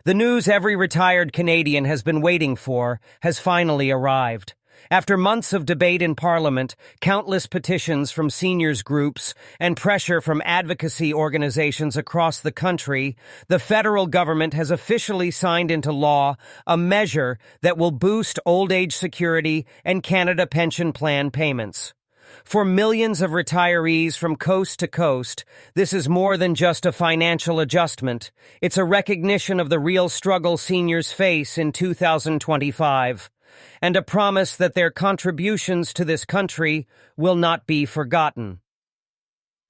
The news every retired Canadian has been waiting for has finally arrived. After months of debate in Parliament, countless petitions from seniors groups, and pressure from advocacy organizations across the country, the federal government has officially signed into law a measure that will boost old age security and Canada Pension Plan payments. For millions of retirees from coast to coast, this is more than just a financial adjustment. It's a recognition of the real struggle seniors face in 2025, and a promise that their contributions to this country will not be forgotten.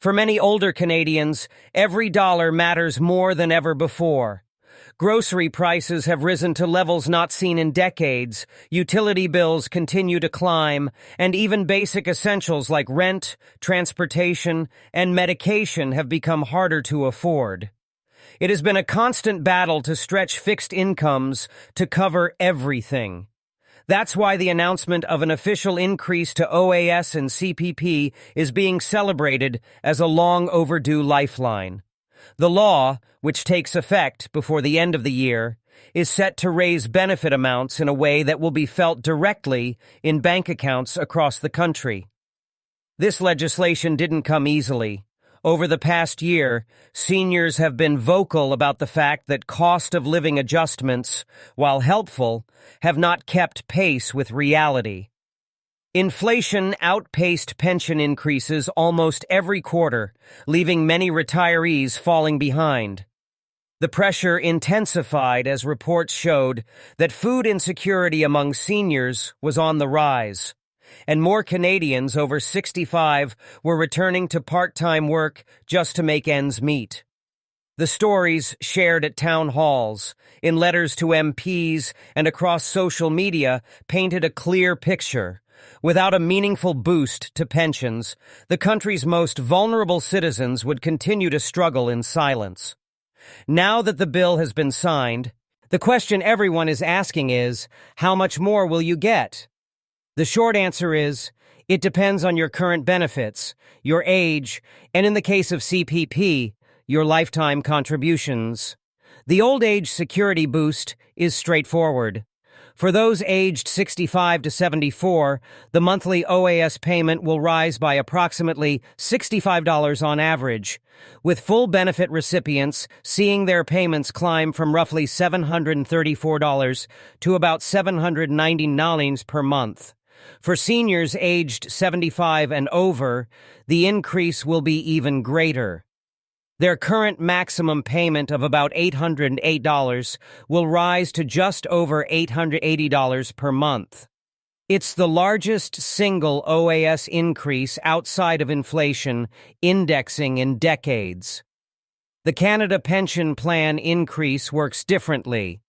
For many older Canadians, every dollar matters more than ever before. Grocery prices have risen to levels not seen in decades, utility bills continue to climb, and even basic essentials like rent, transportation, and medication have become harder to afford. It has been a constant battle to stretch fixed incomes to cover everything. That's why the announcement of an official increase to OAS and CPP is being celebrated as a long overdue lifeline. The law, which takes effect before the end of the year, is set to raise benefit amounts in a way that will be felt directly in bank accounts across the country. This legislation didn't come easily. Over the past year, seniors have been vocal about the fact that cost of living adjustments, while helpful, have not kept pace with reality. Inflation outpaced pension increases almost every quarter, leaving many retirees falling behind. The pressure intensified as reports showed that food insecurity among seniors was on the rise, and more Canadians over 65 were returning to part-time work just to make ends meet. The stories shared at town halls, in letters to MPs, and across social media painted a clear picture. Without a meaningful boost to pensions, the country's most vulnerable citizens would continue to struggle in silence. Now that the bill has been signed, the question everyone is asking is, how much more will you get? The short answer is, it depends on your current benefits, your age, and in the case of CPP, your lifetime contributions. The old age security boost is straightforward. For those aged 65 to 74, the monthly OAS payment will rise by approximately $65 on average, with full benefit recipients seeing their payments climb from roughly $734 to about $790 per month. For seniors aged 75 and over, the increase will be even greater. Their current maximum payment of about $808 will rise to just over $880 per month. It's the largest single OAS increase outside of inflation indexing in decades. The Canada Pension Plan increase works differently.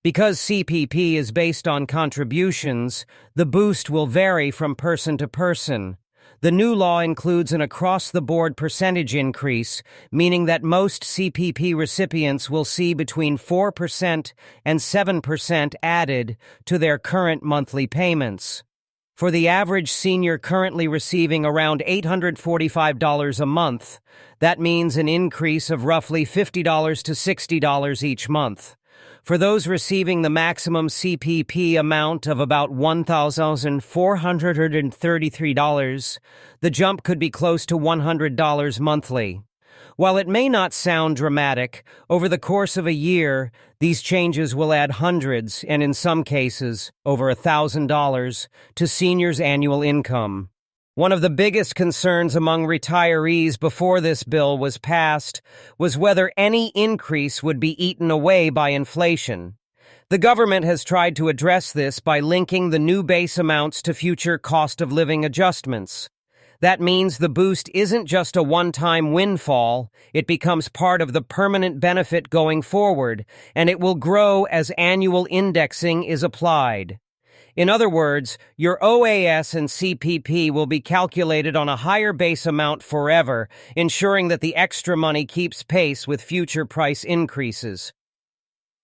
Because CPP is based on contributions, the boost will vary from person to person. The new law includes an across-the-board percentage increase, meaning that most CPP recipients will see between 4% and 7% added to their current monthly payments. For the average senior currently receiving around $845 a month, that means an increase of roughly $50 to $60 each month. For those receiving the maximum CPP amount of about $1,433, the jump could be close to $100 monthly. While it may not sound dramatic, over the course of a year, these changes will add hundreds, and in some cases, over $1,000, to seniors' annual income. One of the biggest concerns among retirees before this bill was passed was whether any increase would be eaten away by inflation. The government has tried to address this by linking the new base amounts to future cost of living adjustments. That means the boost isn't just a one-time windfall, it becomes part of the permanent benefit going forward, and it will grow as annual indexing is applied. In other words, your OAS and CPP will be calculated on a higher base amount forever, ensuring that the extra money keeps pace with future price increases.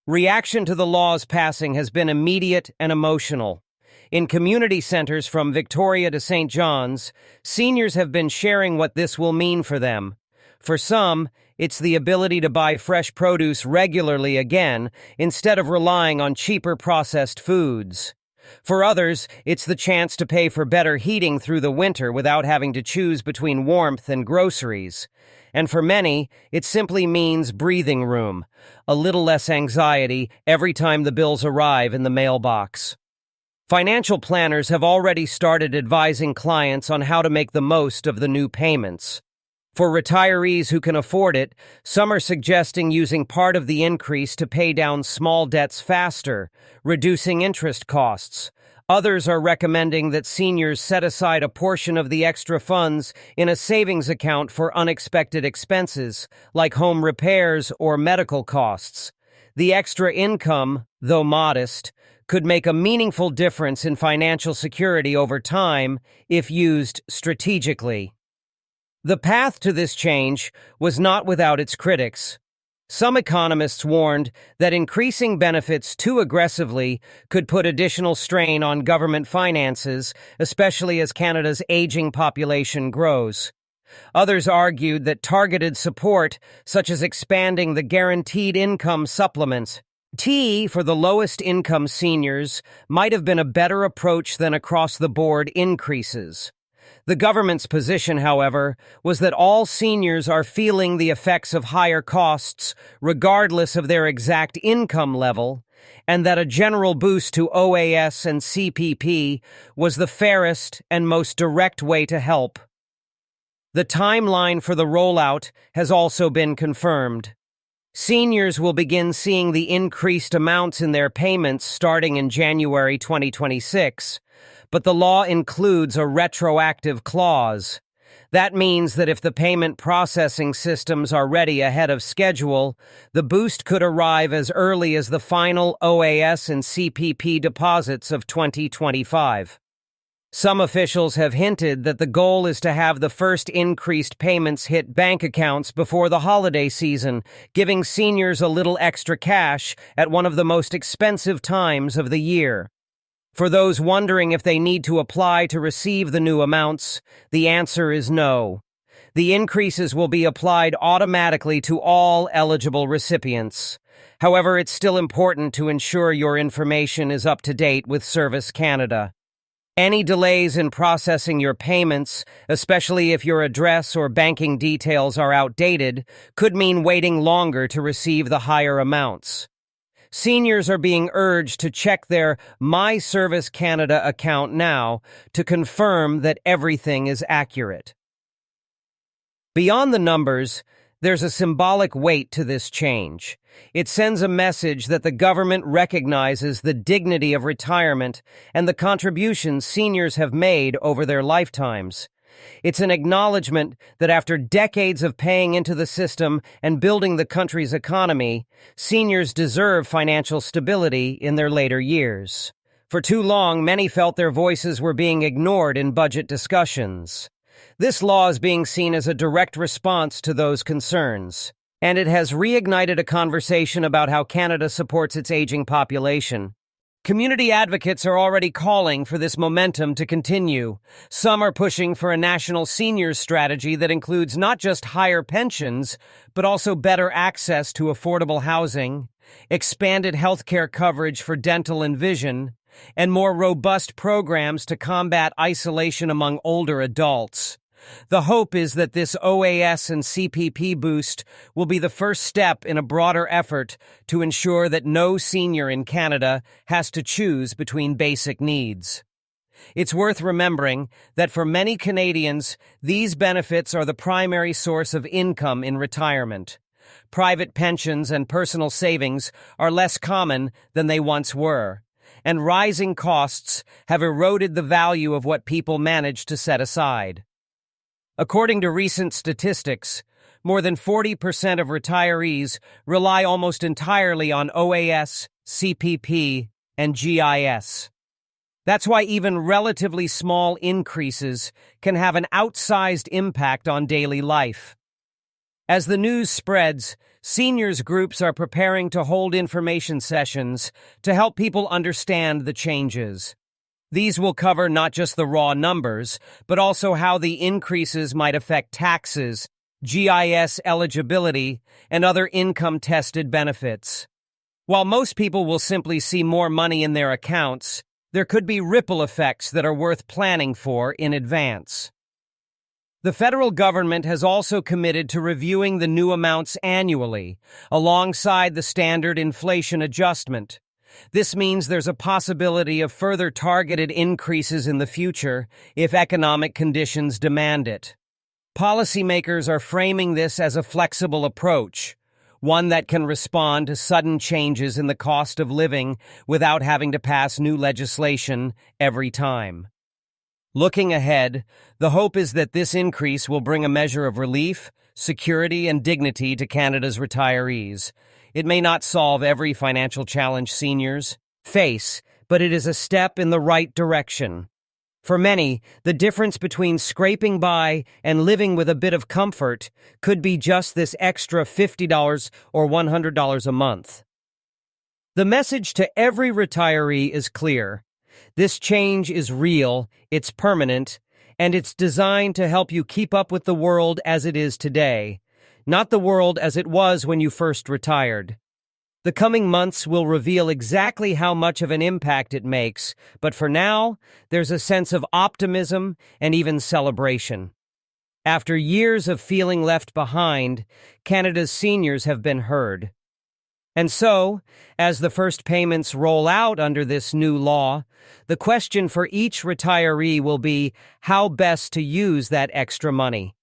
Reaction to the law's passing has been immediate and emotional. In community centers from Victoria to St. John's, seniors have been sharing what this will mean for them. For some, It's the ability to buy fresh produce regularly again instead of relying on cheaper processed foods. For others, it's the chance to pay for better heating through the winter without having to choose between warmth and groceries. And for many, it simply means breathing room, a little less anxiety every time the bills arrive in the mailbox. Financial planners have already started advising clients on how to make the most of the new payments. For retirees who can afford it, some are suggesting using part of the increase to pay down small debts faster, reducing interest costs. Others are recommending that seniors set aside a portion of the extra funds in a savings account for unexpected expenses, like home repairs or medical costs. The extra income, though modest, could make a meaningful difference in financial security over time if used strategically. The path to this change was not without its critics. Some economists warned that increasing benefits too aggressively could put additional strain on government finances, especially as Canada's aging population grows. Others argued that targeted support, such as expanding the Guaranteed Income Supplement, TE for the lowest income seniors, might have been a better approach than across-the-board increases. The government's position, however, was that all seniors are feeling the effects of higher costs regardless of their exact income level, and that a general boost to OAS and CPP was the fairest and most direct way to help. The timeline for the rollout has also been confirmed. Seniors will begin seeing the increased amounts in their payments starting in January 2026. But the law includes a retroactive clause. That means that if the payment processing systems are ready ahead of schedule, the boost could arrive as early as the final OAS and CPP deposits of 2025. Some officials have hinted that the goal is to have the first increased payments hit bank accounts before the holiday season, giving seniors a little extra cash at one of the most expensive times of the year. For those wondering if they need to apply to receive the new amounts, the answer is no. The increases will be applied automatically to all eligible recipients. However, it's still important to ensure your information is up to date with Service Canada. Any delays in processing your payments, especially if your address or banking details are outdated, could mean waiting longer to receive the higher amounts. Seniors are being urged to check their My Service Canada account now to confirm that everything is accurate. Beyond the numbers, there's a symbolic weight to this change. It sends a message that the government recognizes the dignity of retirement and the contributions seniors have made over their lifetimes. It's an acknowledgement that after decades of paying into the system and building the country's economy, seniors deserve financial stability in their later years. For too long, many felt their voices were being ignored in budget discussions. This law is being seen as a direct response to those concerns, and it has reignited a conversation about how Canada supports its aging population. Community advocates are already calling for this momentum to continue. Some are pushing for a national seniors strategy that includes not just higher pensions, but also better access to affordable housing, expanded healthcare coverage for dental and vision, and more robust programs to combat isolation among older adults. The hope is that this OAS and CPP boost will be the first step in a broader effort to ensure that no senior in Canada has to choose between basic needs. It's worth remembering that for many Canadians, these benefits are the primary source of income in retirement. Private pensions and personal savings are less common than they once were, and rising costs have eroded the value of what people manage to set aside. According to recent statistics, more than 40% of retirees rely almost entirely on OAS, CPP, and GIS. That's why even relatively small increases can have an outsized impact on daily life. As the news spreads, seniors groups are preparing to hold information sessions to help people understand the changes. These will cover not just the raw numbers, but also how the increases might affect taxes, GIS eligibility, and other income-tested benefits. While most people will simply see more money in their accounts, there could be ripple effects that are worth planning for in advance. The federal government has also committed to reviewing the new amounts annually, alongside the standard inflation adjustment. This means there's a possibility of further targeted increases in the future if economic conditions demand it. Policymakers are framing this as a flexible approach, one that can respond to sudden changes in the cost of living without having to pass new legislation every time. Looking ahead, the hope is that this increase will bring a measure of relief, security, and dignity to Canada's retirees. It may not solve every financial challenge seniors face, but it is a step in the right direction. For many, the difference between scraping by and living with a bit of comfort could be just this extra $50 or $100 a month. The message to every retiree is clear. This change is real, it's permanent, and it's designed to help you keep up with the world as it is today, not the world as it was when you first retired. The coming months will reveal exactly how much of an impact it makes, but for now, there's a sense of optimism and even celebration. After years of feeling left behind, Canada's seniors have been heard. And so, as the first payments roll out under this new law, the question for each retiree will be how best to use that extra money.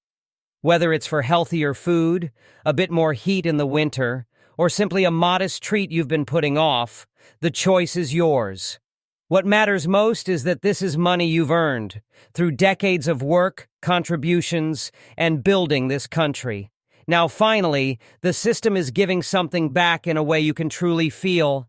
Whether it's for healthier food, a bit more heat in the winter, or simply a modest treat you've been putting off, the choice is yours. What matters most is that this is money you've earned through decades of work, contributions, and building this country. Now, finally, the system is giving something back in a way you can truly feel.